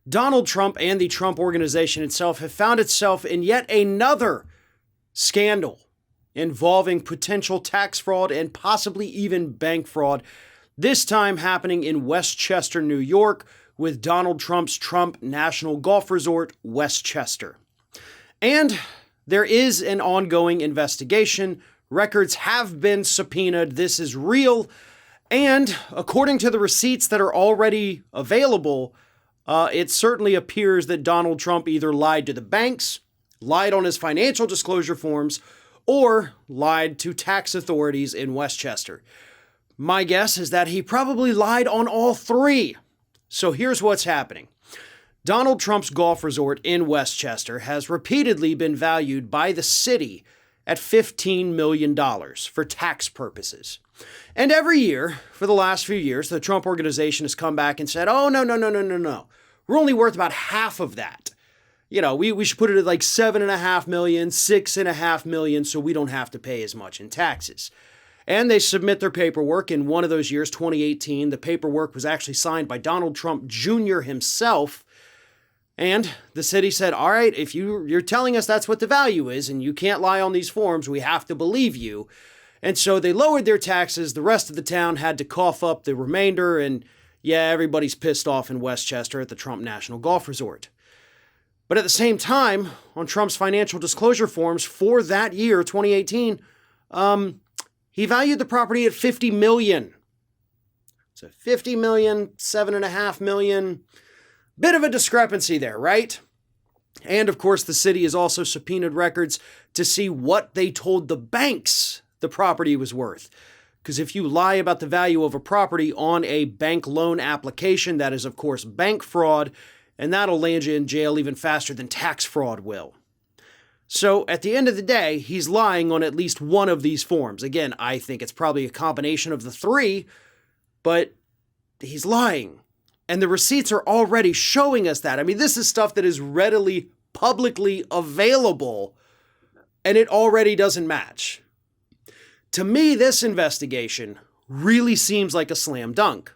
Donald Trump and the Trump Organization itself have found itself in yet another scandal involving potential tax fraud and possibly even bank fraud, this time happening in Westchester, New York, with Donald Trump's Trump National Golf Resort, Westchester. And there is an ongoing investigation. Records have been subpoenaed. This is real. And according to the receipts that are already available, it certainly appears that Donald Trump either lied to the banks, lied on his financial disclosure forms, or lied to tax authorities in Westchester. My guess is that he probably lied on all three. So here's what's happening. Donald Trump's golf resort in Westchester has repeatedly been valued by the city at $15 million for tax purposes. And every year, for the last few years, the Trump Organization has come back and said, oh, no. We're only worth about half of that. You know, we should put it at like $7.5 million, $6.5 million, so we don't have to pay as much in taxes. And they submit their paperwork. In one of those years, 2018, the paperwork was actually signed by Donald Trump Jr. himself. And the city said, all right, if you're telling us that's what the value is and you can't lie on these forms, we have to believe you. And so they lowered their taxes. The rest of the town had to cough up the remainder. And yeah, everybody's pissed off in Westchester at the Trump National Golf Resort. But at the same time, on Trump's financial disclosure forms for that year, 2018, he valued the property at $50 million. So $50 million, $7.5 million. Bit of a discrepancy there, right? And of course, the city has also subpoenaed records to see what they told the banks the property was worth. Because if you lie about the value of a property on a bank loan application, that is, of course, bank fraud, and that'll land you in jail even faster than tax fraud will. So at the end of the day, he's lying on at least one of these forms. Again, I think it's probably a combination of the three, but he's lying. And the receipts are already showing us that. I mean, this is stuff that is readily, publicly available, and it already doesn't match. To me, this investigation really seems like a slam dunk.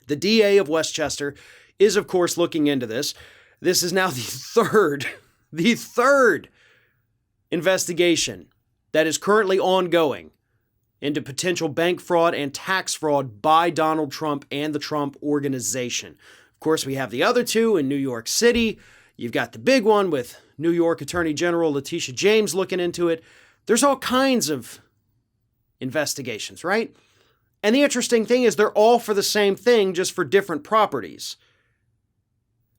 The DA of Westchester is, of course, looking into this. This is now the third investigation that is currently ongoing into potential bank fraud and tax fraud by Donald Trump and the Trump Organization. Of course, we have the other two in New York City. You've got the big one with New York Attorney General Letitia James looking into it. There's all kinds of investigations, right? And the interesting thing is they're all for the same thing, just for different properties.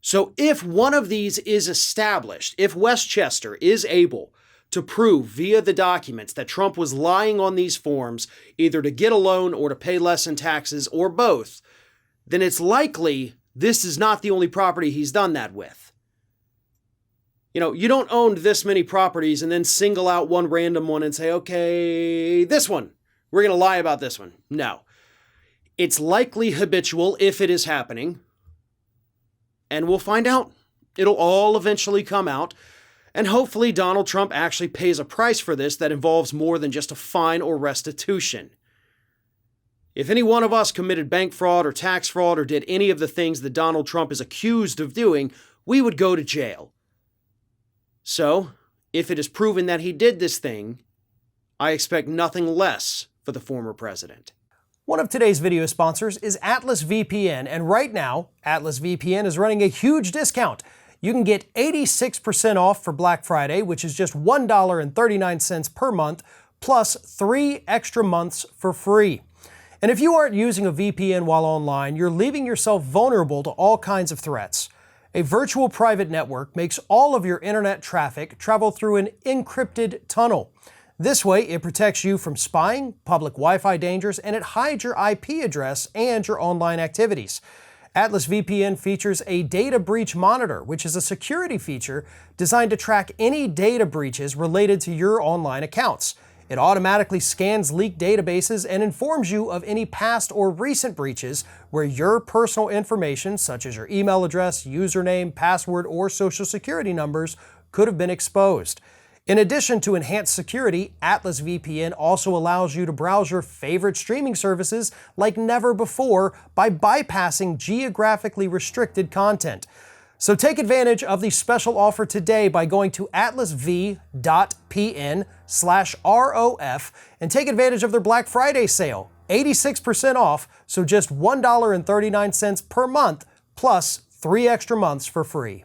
So if one of these is established, if Westchester is able to prove via the documents that Trump was lying on these forms, either to get a loan or to pay less in taxes or both, then it's likely this is not the only property he's done that with. You know, you don't own this many properties and then single out one random one and say, okay, this one, we're going to lie about this one. No. It's likely habitual if it is happening. And we'll find out. It'll all eventually come out. And hopefully Donald Trump actually pays a price for this that involves more than just a fine or restitution. If any one of us committed bank fraud or tax fraud or did any of the things that Donald Trump is accused of doing, we would go to jail. So, if it is proven that he did this thing, I expect nothing less for the former president. One of today's video sponsors is Atlas VPN, and right now, Atlas VPN is running a huge discount. You can get 86% off for Black Friday, which is just $1.39 per month, plus 3 extra months for free. And if you aren't using a VPN while online, you're leaving yourself vulnerable to all kinds of threats. A virtual private network makes all of your internet traffic travel through an encrypted tunnel. This way, it protects you from spying, public Wi-Fi dangers, and it hides your IP address and your online activities. Atlas VPN features a data breach monitor, which is a security feature designed to track any data breaches related to your online accounts. It automatically scans leaked databases and informs you of any past or recent breaches where your personal information, such as your email address, username, password, or social security numbers, could have been exposed. In addition to enhanced security, Atlas VPN also allows you to browse your favorite streaming services like never before by bypassing geographically restricted content. So take advantage of the special offer today by going to atlasv.pn/ROF and take advantage of their Black Friday sale. 86% off, so just $1.39 per month, plus 3 extra months for free.